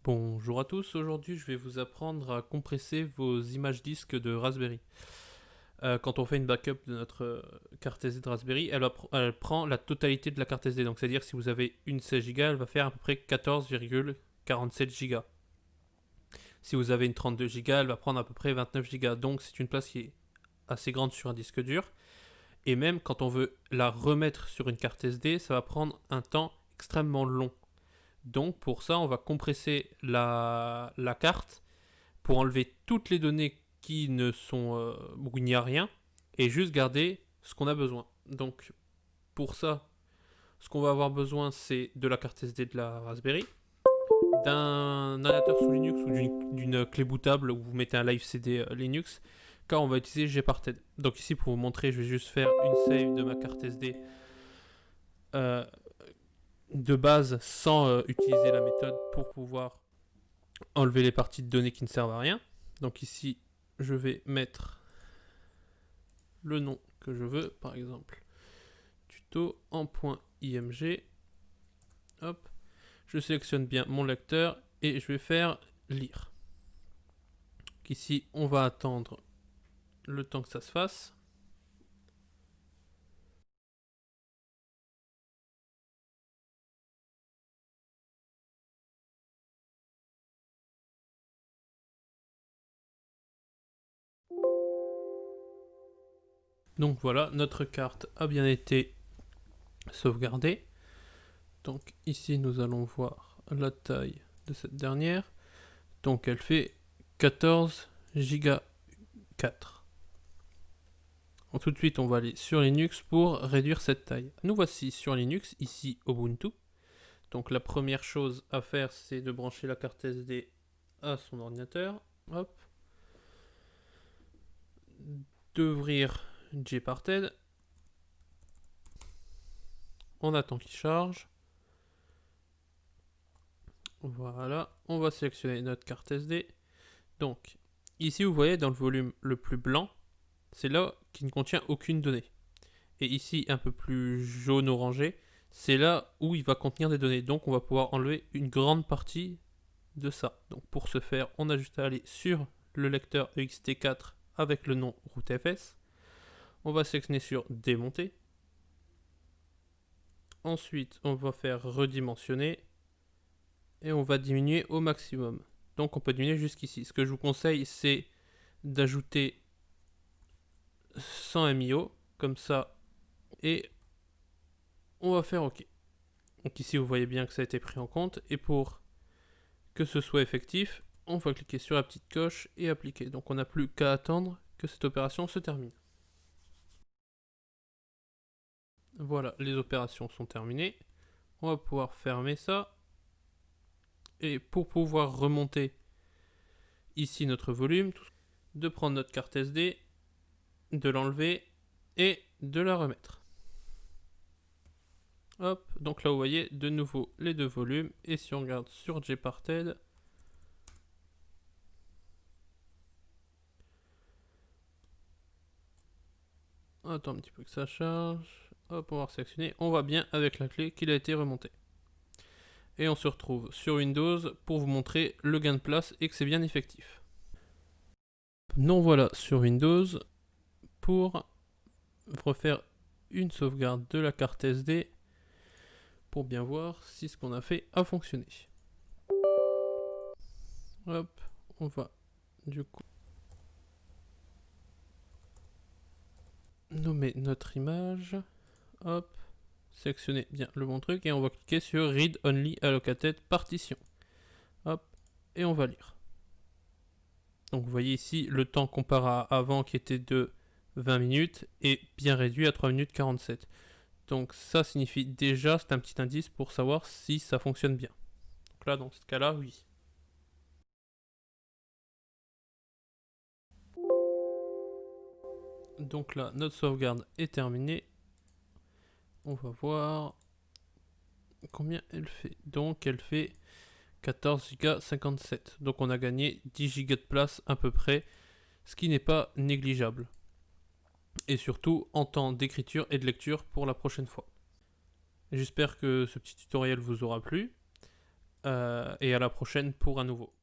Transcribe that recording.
Bonjour à tous, aujourd'hui je vais vous apprendre à compresser vos images disques de Raspberry. Quand on fait une backup de notre carte SD de Raspberry, elle prend la totalité de la carte SD. Donc c'est-à-dire si vous avez une 16 Go, elle va faire à peu près 14,47 Go. Si vous avez une 32 Go, elle va prendre à peu près 29 Go. Donc c'est une place qui est assez grande sur un disque dur. Et même quand on veut la remettre sur une carte SD, ça va prendre un temps extrêmement long. Donc pour ça, on va compresser la carte pour enlever toutes les données qui ne sont où il n'y a rien et juste garder ce qu'on a besoin. Donc pour ça, ce qu'on va avoir besoin, c'est de la carte SD de la Raspberry, d'un adaptateur sous Linux ou d'une clé bootable où vous mettez un live CD Linux, car on va utiliser Gparted. Donc ici pour vous montrer, je vais juste faire une save de ma carte SD euh, de base sans utiliser la méthode pour pouvoir enlever les parties de données qui ne servent à rien. Donc ici, je vais mettre le nom que je veux, par exemple tuto en .img. Hop, je sélectionne bien mon lecteur et je vais faire lire. Donc ici, on va attendre le temps que ça se fasse. Donc voilà, notre carte a bien été sauvegardée. Donc ici, nous allons voir la taille de cette dernière. Donc elle fait 14 Go 4. Donc tout de suite, on va aller sur Linux pour réduire cette taille. Nous voici sur Linux, ici Ubuntu. Donc la première chose à faire, c'est de brancher la carte SD à son ordinateur. Hop. D'ouvrir Gparted. On attend qu'il charge. Voilà. On va sélectionner notre carte SD. Donc, ici, vous voyez, dans le volume le plus blanc, c'est là qui ne contient aucune donnée. Et ici, un peu plus jaune-orangé, c'est là où il va contenir des données. Donc, on va pouvoir enlever une grande partie de ça. Donc, pour ce faire, on a juste à aller sur le lecteur ext4 avec le nom rootfs. On va sélectionner sur démonter. Ensuite, on va faire redimensionner. Et on va diminuer au maximum. Donc on peut diminuer jusqu'ici. Ce que je vous conseille, c'est d'ajouter 100 MIO, comme ça. Et on va faire OK. Donc ici, vous voyez bien que ça a été pris en compte. Et pour que ce soit effectif, on va cliquer sur la petite coche et appliquer. Donc on n'a plus qu'à attendre que cette opération se termine. Voilà, les opérations sont terminées. On va pouvoir fermer ça. Et pour pouvoir remonter ici notre volume, de prendre notre carte SD, de l'enlever et de la remettre. Hop, donc là vous voyez de nouveau les deux volumes. Et si on regarde sur Gparted, on attend un petit peu que ça charge. Hop, on va sélectionner. On voit bien avec la clé qu'il a été remonté. Et on se retrouve sur Windows pour vous montrer le gain de place et que c'est bien effectif. Nous voilà sur Windows pour refaire une sauvegarde de la carte SD pour bien voir si ce qu'on a fait a fonctionné. Hop, on va du coup nommer notre image. Hop, sélectionner bien le bon truc et on va cliquer sur Read Only Allocated Partition. Hop, et on va lire. Donc vous voyez ici le temps comparé à avant qui était de 20 minutes est bien réduit à 3 minutes 47. Donc ça signifie déjà, c'est un petit indice pour savoir si ça fonctionne bien. Donc là, dans ce cas-là, oui. Donc là, notre sauvegarde est terminée. On va voir combien elle fait. Donc elle fait 14 Go 57. Donc on a gagné 10 Go de place à peu près, ce qui n'est pas négligeable. Et surtout en temps d'écriture et de lecture pour la prochaine fois. J'espère que ce petit tutoriel vous aura plu. Et à la prochaine pour un nouveau.